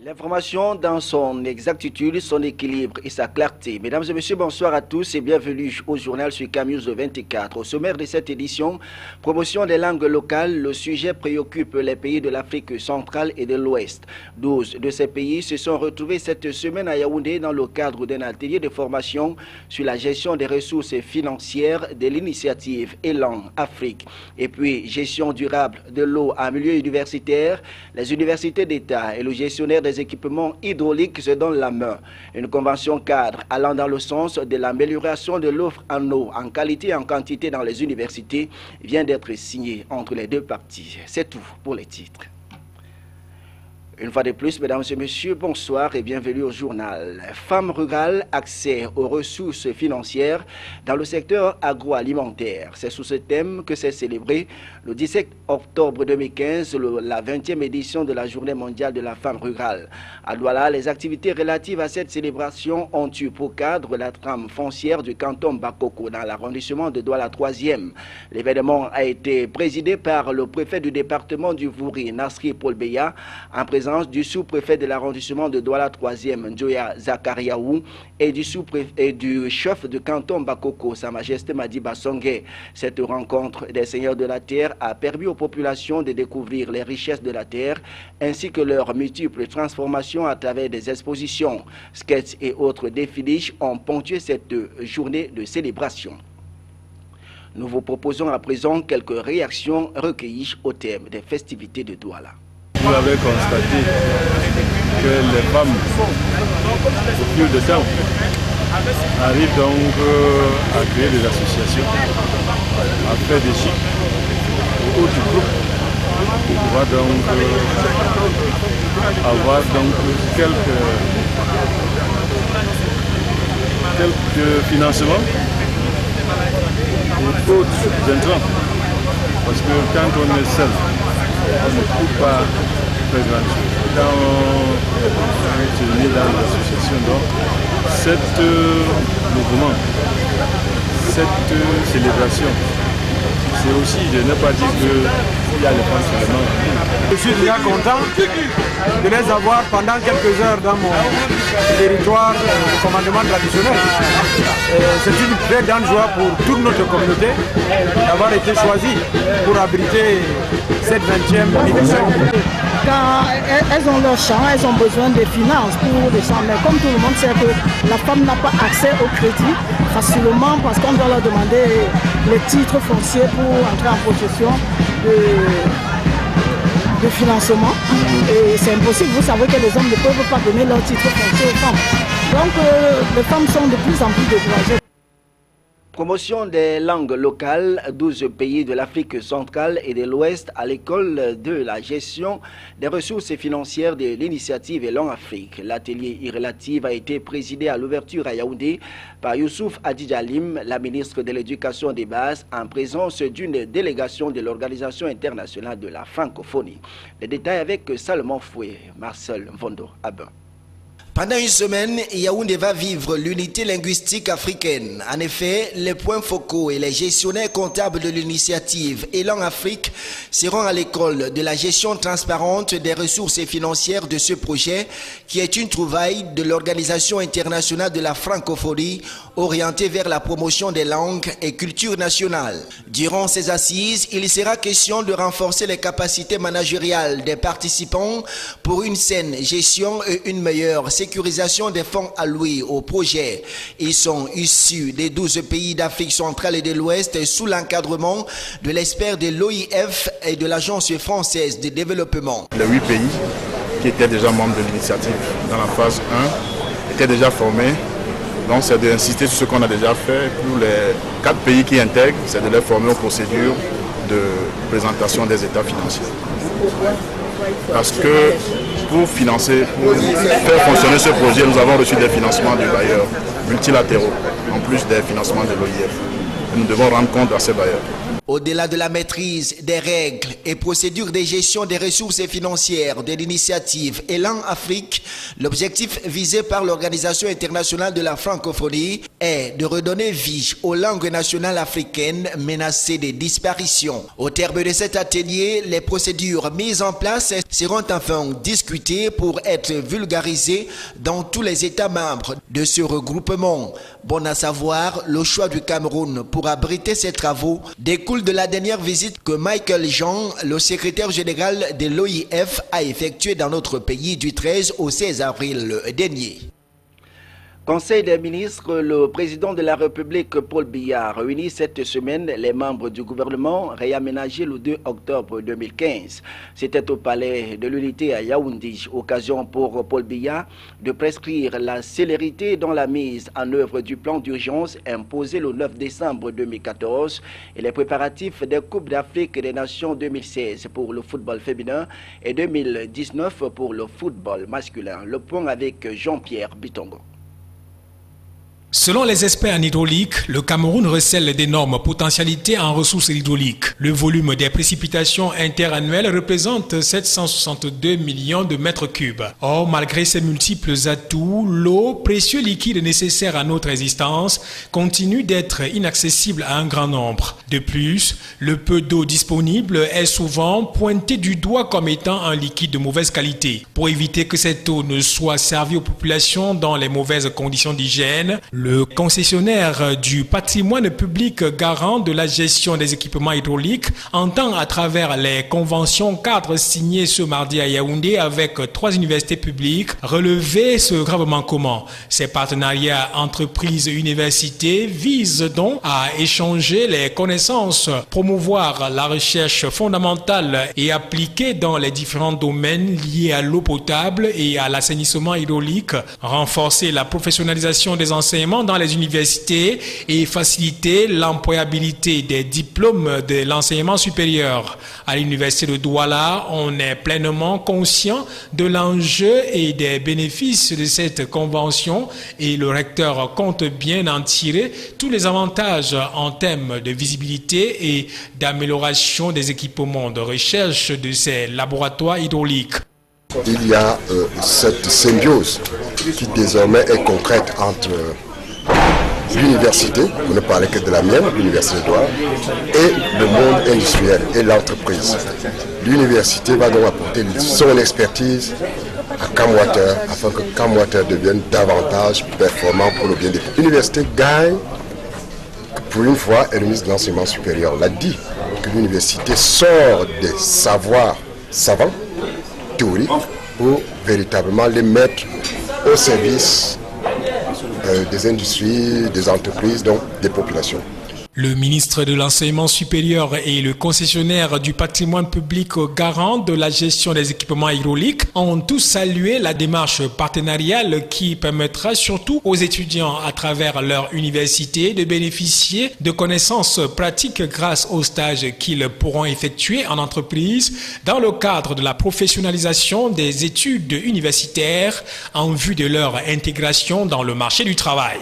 L'information dans son exactitude, son équilibre et sa clarté. Mesdames et messieurs, bonsoir à tous et bienvenue au journal sur Camnews 24. Au sommaire de cette édition, promotion des langues locales, le sujet préoccupe les pays de l'Afrique centrale et de l'Ouest. 12 de ces pays se sont retrouvés cette semaine à Yaoundé dans le cadre d'un atelier de formation sur la gestion des ressources financières de l'initiative Élan Afrique. Et puis, gestion durable de l'eau en milieu universitaire, les universités d'État et le gestionnaire des équipements hydrauliques se donnent la main. Une convention cadre allant dans le sens de l'amélioration de l'offre en eau, en qualité et en quantité dans les universités vient d'être signée entre les deux parties. C'est tout pour les titres. Une fois de plus, mesdames et messieurs, bonsoir et bienvenue au journal. Femmes rurales, accès aux ressources financières dans le secteur agroalimentaire. C'est sous ce thème que s'est célébré le 17 octobre 2015 la 20e édition de la Journée mondiale de la femme rurale. À Douala, les activités relatives à cette célébration ont eu pour cadre la trame foncière du canton Bakoko dans l'arrondissement de Douala 3e. L'événement a été présidé par le préfet du département du Vouri, Nasri Paul Beya, en présence du sous-préfet de l'arrondissement de Douala 3e, Njoya Zakariaou, et du chef du canton Bakoko, Sa Majesté Madiba Songé. Cette rencontre des seigneurs de la terre a permis aux populations de découvrir les richesses de la terre ainsi que leurs multiples transformations à travers des expositions. Sketchs et autres défilés ont ponctué cette journée de célébration. Nous vous proposons à présent quelques réactions recueillies au thème des festivités de Douala. Vous avez constaté que les femmes, au fil de temps, arrivent donc à créer des associations, à faire des chics au haut du groupe, pour pouvoir donc avoir donc quelques financements ou autres intrants. Parce que quand on est seul, on ne trouve pas très grand chose. Quand on se met dans l'association, donc, cet mouvement, cette célébration, c'est aussi, je n'ai pas dit qu'il y a les femmes seulement. Je suis bien content de les avoir pendant quelques heures dans mon territoire de commandement traditionnel. C'est une très grande joie pour toute notre communauté d'avoir été choisie pour abriter cette 20e édition. Quand elles ont leur champ, elles ont besoin de finances pour des champs. Mais comme tout le monde sait que la femme n'a pas accès au crédit facilement parce qu'on doit leur demander les titres fonciers pour entrer en possession de financement. Et c'est impossible, vous savez que les hommes ne peuvent pas donner leurs titres fonciers aux femmes. Donc les femmes sont de plus en plus découragées. Promotion des langues locales, 12 pays de l'Afrique centrale et de l'Ouest à l'école de la gestion des ressources financières de l'initiative Élan Afrique. L'atelier relatif a été présidé à l'ouverture à Yaoundé par Youssouf Adidjalim, la ministre de l'Éducation des bases, en présence d'une délégation de l'Organisation internationale de la francophonie. Les détails avec Salomon Foué, Marcel Vondo Abin. Pendant une semaine, Yaoundé va vivre l'unité linguistique africaine. En effet, les points focaux et les gestionnaires comptables de l'initiative Élan Afrique seront à l'école de la gestion transparente des ressources financières de ce projet qui est une trouvaille de l'Organisation internationale de la francophonie orientée vers la promotion des langues et cultures nationales. Durant ces assises, il sera question de renforcer les capacités managériales des participants pour une saine gestion et une meilleure sécurisation des fonds alloués au projet. Ils sont issus des 12 pays d'Afrique centrale et de l'Ouest sous l'encadrement de l'expert de l'OIF et de l'Agence française de développement. Les 8 pays qui étaient déjà membres de l'initiative dans la phase 1 étaient déjà formés. Donc c'est d'insister sur ce qu'on a déjà fait. Pour les 4 pays qui intègrent, c'est de les former aux procédures de présentation des états financiers. Parce que pour financer, pour faire fonctionner ce projet, nous avons reçu des financements du bailleur multilatéraux, en plus des financements de l'OIF. Nous devons rendre compte à ces bailleurs. Au-delà de la maîtrise des règles et procédures de gestion des ressources financières de l'initiative Élan Afrique, l'objectif visé par l'Organisation internationale de la francophonie est de redonner vie aux langues nationales africaines menacées de disparition. Au terme de cet atelier, les procédures mises en place seront enfin discutées pour être vulgarisées dans tous les États membres de ce regroupement. Bon à savoir, le choix du Cameroun pour abriter ces travaux découle de la dernière visite que Michael Jean, le secrétaire général de l'OIF, a effectuée dans notre pays du 13 au 16 avril dernier. Conseil des ministres, le président de la République, Paul Biya, réunit cette semaine les membres du gouvernement réaménagé le 2 octobre 2015. C'était au palais de l'unité à Yaoundé, occasion pour Paul Biya de prescrire la célérité dans la mise en œuvre du plan d'urgence imposé le 9 décembre 2014 et les préparatifs des Coupes d'Afrique des Nations 2016 pour le football féminin et 2019 pour le football masculin. Le point avec Jean-Pierre Bitongo. Selon les experts en hydraulique, le Cameroun recèle d'énormes potentialités en ressources hydrauliques. Le volume des précipitations interannuelles représente 762 millions de mètres cubes. Or, malgré ces multiples atouts, l'eau, précieux liquide nécessaire à notre existence, continue d'être inaccessible à un grand nombre. De plus, le peu d'eau disponible est souvent pointé du doigt comme étant un liquide de mauvaise qualité. Pour éviter que cette eau ne soit servie aux populations dans les mauvaises conditions d'hygiène, le concessionnaire du patrimoine public garant de la gestion des équipements hydrauliques entend à travers les conventions cadres signées ce mardi à Yaoundé avec 3 universités publiques relever ce grave manquement. Ces partenariats entreprises-universités visent donc à échanger les connaissances, promouvoir la recherche fondamentale et appliquée dans les différents domaines liés à l'eau potable et à l'assainissement hydraulique, renforcer la professionnalisation des enseignements dans les universités et faciliter l'employabilité des diplômes de l'enseignement supérieur. À l'université de Douala, on est pleinement conscient de l'enjeu et des bénéfices de cette convention et le recteur compte bien en tirer tous les avantages en termes de visibilité et d'amélioration des équipements de recherche de ces laboratoires hydrauliques. Il y a cette symbiose qui désormais est concrète entre l'université, on ne parlait que de la mienne, l'université de Douala, et le monde industriel et l'entreprise. L'université va donc apporter son expertise à Camwater afin que Camwater devienne davantage performant pour le bien des populations. L'université gagne, pour une fois, et le ministre de l'Enseignement supérieur l'a dit, que l'université sort des savoirs savants, théoriques, pour véritablement les mettre au service des industries, des entreprises, donc des populations. Le ministre de l'Enseignement supérieur et le concessionnaire du patrimoine public garant de la gestion des équipements hydrauliques ont tous salué la démarche partenariale qui permettra surtout aux étudiants à travers leur université de bénéficier de connaissances pratiques grâce aux stages qu'ils pourront effectuer en entreprise dans le cadre de la professionnalisation des études universitaires en vue de leur intégration dans le marché du travail.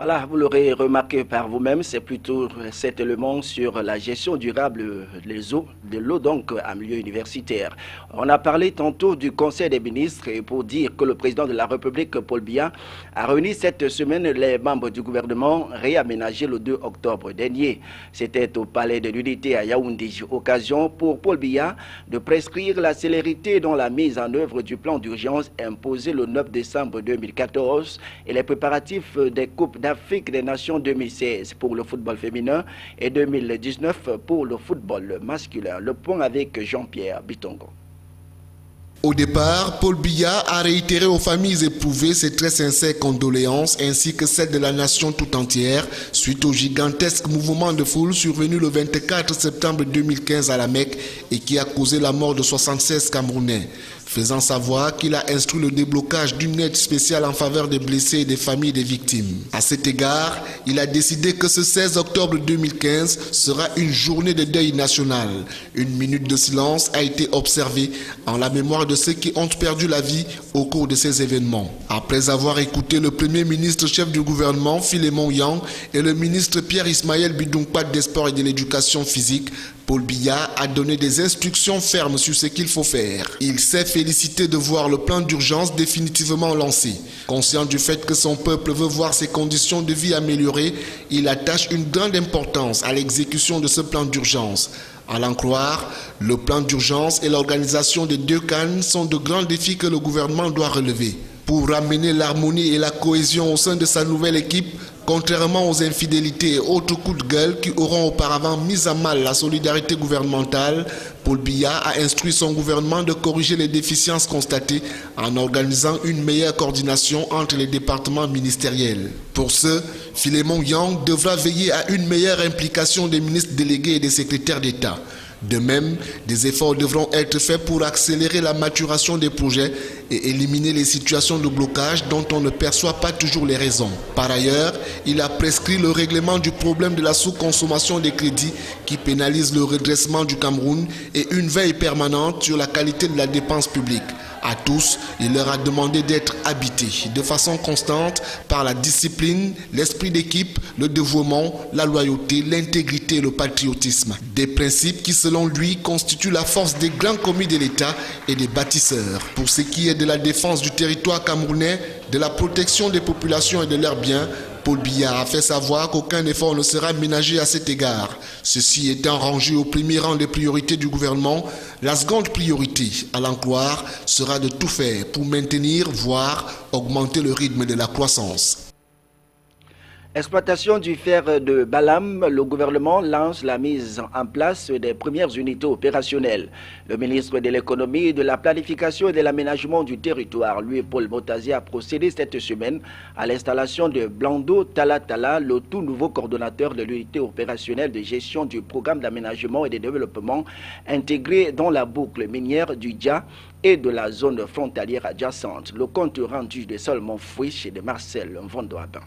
Voilà, vous l'aurez remarqué par vous-même, c'est plutôt cet élément sur la gestion durable de l'eau donc en milieu universitaire. On a parlé tantôt du Conseil des ministres et pour dire que le président de la République, Paul Biya, a réuni cette semaine les membres du gouvernement réaménagé le 2 octobre dernier. C'était au palais de l'unité à Yaoundé, occasion pour Paul Biya de prescrire la célérité dans la mise en œuvre du plan d'urgence imposé le 9 décembre 2014 et les préparatifs des Coupes d'Afrique des Nations 2016 pour le football féminin et 2019 pour le football masculin. Le point avec Jean-Pierre Bitongo. Au départ, Paul Biya a réitéré aux familles éprouvées ses très sincères condoléances ainsi que celles de la nation tout entière suite au gigantesque mouvement de foule survenu le 24 septembre 2015 à la Mecque et qui a causé la mort de 76 Camerounais. faisant savoir qu'il a instruit le déblocage d'une aide spéciale en faveur des blessés et des familles des victimes. À cet égard, il a décidé que ce 16 octobre 2015 sera une journée de deuil national. Une minute de silence a été observée en la mémoire de ceux qui ont perdu la vie au cours de ces événements. Après avoir écouté le premier ministre chef du gouvernement, Philémon Yang, et le ministre Pierre-Ismaël Bidounkpat des Sports et de l'Éducation physique, Paul Biya a donné des instructions fermes sur ce qu'il faut faire. Il s'est félicité de voir le plan d'urgence définitivement lancé. Conscient du fait que son peuple veut voir ses conditions de vie améliorées, il attache une grande importance à l'exécution de ce plan d'urgence. À l'en croire, le plan d'urgence et l'organisation des 2 CAN sont de grands défis que le gouvernement doit relever. Pour ramener l'harmonie et la cohésion au sein de sa nouvelle équipe, contrairement aux infidélités et autres coups de gueule qui auront auparavant mis à mal la solidarité gouvernementale, Paul Biya a instruit son gouvernement de corriger les déficiences constatées en organisant une meilleure coordination entre les départements ministériels. Pour ce, Philémon Yang devra veiller à une meilleure implication des ministres délégués et des secrétaires d'État. De même, des efforts devront être faits pour accélérer la maturation des projets et éliminer les situations de blocage dont on ne perçoit pas toujours les raisons. Par ailleurs, il a prescrit le règlement du problème de la sous-consommation des crédits qui pénalise le redressement du Cameroun et une veille permanente sur la qualité de la dépense publique. À tous, il leur a demandé d'être habités de façon constante par la discipline, l'esprit d'équipe, le dévouement, la loyauté, l'intégrité et le patriotisme. Des principes qui, selon lui, constituent la force des grands commis de l'État et des bâtisseurs. Pour ce qui est de la défense du territoire camerounais, de la protection des populations et de leurs biens, Paul Biya a fait savoir qu'aucun effort ne sera ménagé à cet égard. Ceci étant rangé au premier rang des priorités du gouvernement, la seconde priorité, à l'en croire, sera de tout faire pour maintenir, voire augmenter le rythme de la croissance. Exploitation du fer de Balam, le gouvernement lance la mise en place des premières unités opérationnelles. Le ministre de l'économie, de la planification et de l'aménagement du territoire, Louis-Paul Motazi, a procédé cette semaine à l'installation de Blando Talatala, le tout nouveau coordonnateur de l'unité opérationnelle de gestion du programme d'aménagement et de développement intégré dans la boucle minière du Dja et de la zone frontalière adjacente. Le compte rendu de Salomon Fouiche et de Marcel Mvondo-Abin.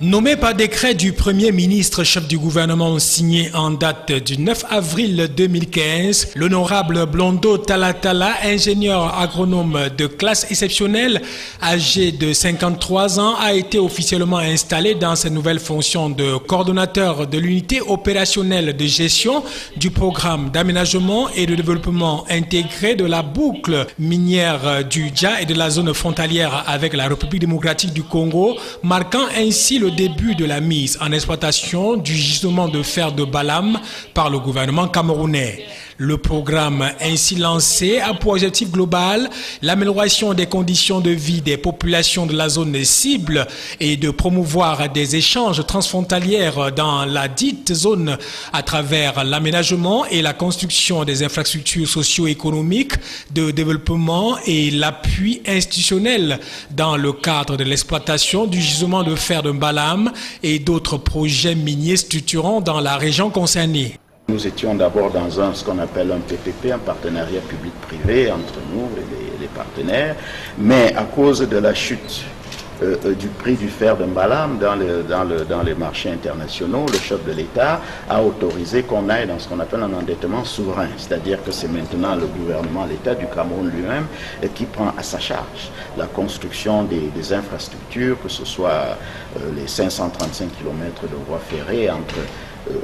Nommé par décret du Premier ministre chef du gouvernement signé en date du 9 avril 2015, l'honorable Blando Talatala, ingénieur agronome de classe exceptionnelle, âgé de 53 ans, a été officiellement installé dans ses nouvelles fonctions de coordonnateur de l'unité opérationnelle de gestion du programme d'aménagement et de développement intégré de la boucle minière du Dja et de la zone frontalière avec la République démocratique du Congo, marquant ainsi le début de la mise en exploitation du gisement de fer de Balam par le gouvernement camerounais. Le programme ainsi lancé a pour objectif global l'amélioration des conditions de vie des populations de la zone cible et de promouvoir des échanges transfrontaliers dans la dite zone à travers l'aménagement et la construction des infrastructures socio-économiques de développement et l'appui institutionnel dans le cadre de l'exploitation du gisement de fer de Balam et d'autres projets miniers structurants dans la région concernée. Nous étions d'abord dans ce qu'on appelle un PPP, un partenariat public-privé entre nous et les partenaires, mais à cause de la chute du prix du fer de Balam dans les marchés internationaux, le chef de l'État a autorisé qu'on aille dans ce qu'on appelle un endettement souverain, c'est-à-dire que c'est maintenant le gouvernement, l'État du Cameroun lui-même qui prend à sa charge la construction des infrastructures, que ce soit les 535 km de voies ferrées entre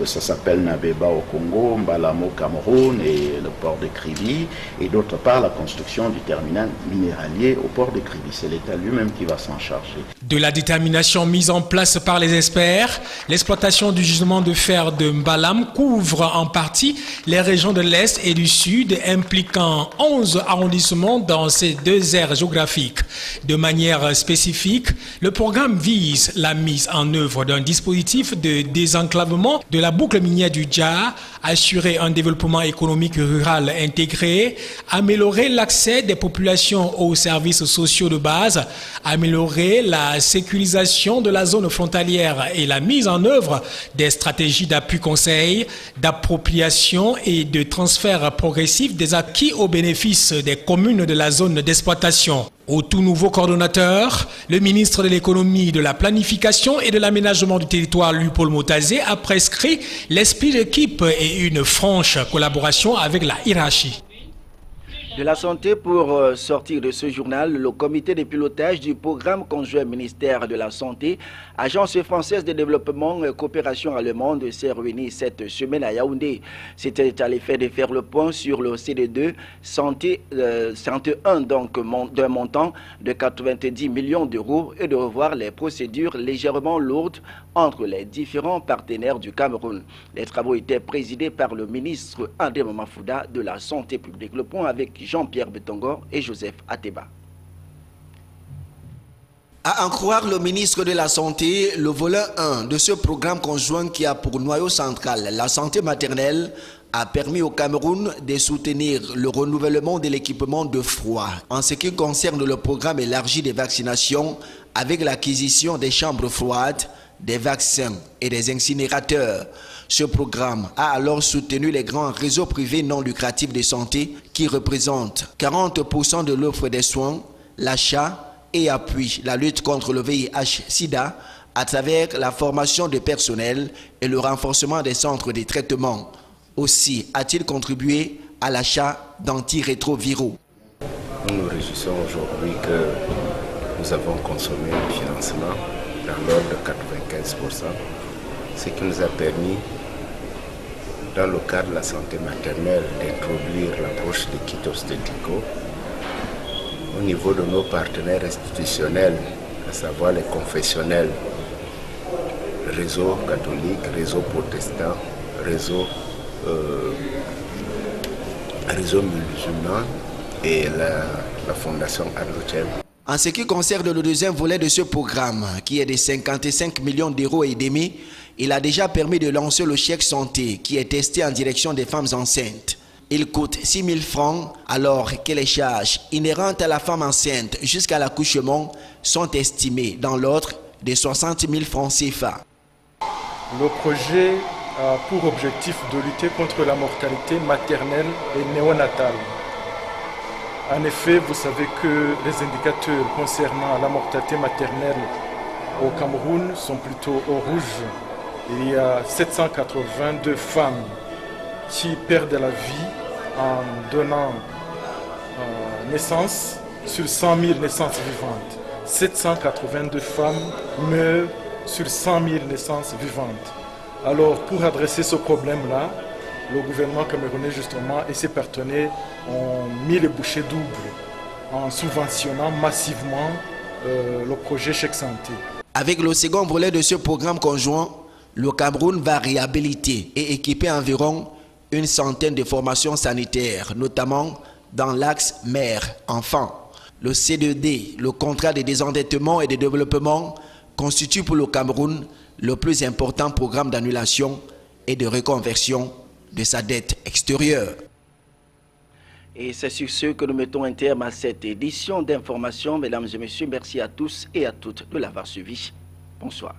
ça s'appelle Nabeba au Congo, Mbalam au Cameroun et le port de Kribi, et d'autre part la construction du terminal minéralier au port de Kribi. C'est l'État lui-même qui va s'en charger. De la détermination mise en place par les experts, l'exploitation du gisement de fer de Mbalam couvre en partie les régions de l'Est et du Sud, impliquant 11 arrondissements dans ces deux aires géographiques. De manière spécifique, le programme vise la mise en œuvre d'un dispositif de désenclavement de la boucle minière du Dja, assurer un développement économique rural intégré, améliorer l'accès des populations aux services sociaux de base, améliorer la la sécurisation de la zone frontalière et la mise en œuvre des stratégies d'appui conseil, d'appropriation et de transfert progressif des acquis au bénéfice des communes de la zone d'exploitation. Au tout nouveau coordonnateur, le ministre de l'économie, de la planification et de l'aménagement du territoire, Paul Motazé, a prescrit l'esprit d'équipe et une franche collaboration avec la hiérarchie. De la santé, pour sortir de ce journal, le comité de pilotage du programme conjoint ministère de la Santé, Agence française de développement et coopération allemande s'est réuni cette semaine à Yaoundé. C'était à l'effet de faire le point sur le CD2 Santé 101, donc d'un montant de 90 millions d'euros et de revoir les procédures légèrement lourdes entre les différents partenaires du Cameroun. Les travaux étaient présidés par le ministre André Mamafouda de la Santé publique. Le point avec Jean-Pierre Betongor et Joseph Ateba. À en croire le ministre de la Santé, le volet 1 de ce programme conjoint qui a pour noyau central la santé maternelle a permis au Cameroun de soutenir le renouvellement de l'équipement de froid en ce qui concerne le programme élargi des vaccinations avec l'acquisition des chambres froides, des vaccins et des incinérateurs. Ce programme a alors soutenu les grands réseaux privés non lucratifs de santé qui représentent 40% de l'offre des soins, l'achat et appuie la lutte contre le VIH-Sida à travers la formation du personnel et le renforcement des centres de traitement. Aussi a-t-il contribué à l'achat d'antirétroviraux. Nous nous réjouissons aujourd'hui que nous avons consommé un financement dans l'ordre de 95%, ce qui nous a permis, dans le cadre de la santé maternelle, d'introduire l'approche des kits obstétricaux au niveau de nos partenaires institutionnels, à savoir les confessionnels, réseau catholique, réseau protestant, réseau musulman et la fondation Adlochem. En ce qui concerne le deuxième volet de ce programme, qui est de 55 millions d'euros et demi, il a déjà permis de lancer le chèque santé qui est testé en direction des femmes enceintes. Il coûte 6 000 francs alors que les charges inhérentes à la femme enceinte jusqu'à l'accouchement sont estimées dans l'ordre de 60 000 francs CFA. Le projet a pour objectif de lutter contre la mortalité maternelle et néonatale. En effet, vous savez que les indicateurs concernant la mortalité maternelle au Cameroun sont plutôt au rouge. Il y a 782 femmes qui perdent la vie en donnant naissance sur 100 000 naissances vivantes. 782 femmes meurent sur 100 000 naissances vivantes. Alors, pour adresser ce problème-là, le gouvernement camerounais justement et ses partenaires ont mis les bouchées doubles en subventionnant massivement le projet Chèque Santé. Avec le second volet de ce programme conjoint, le Cameroun va réhabiliter et équiper environ une centaine de formations sanitaires, notamment dans l'axe mère-enfant. Le C2D, le contrat de désendettement et de développement, constitue pour le Cameroun le plus important programme d'annulation et de reconversion de sa dette extérieure. Et c'est sur ce que nous mettons un terme à cette édition d'information. Mesdames et messieurs, merci à tous et à toutes de l'avoir suivi. Bonsoir.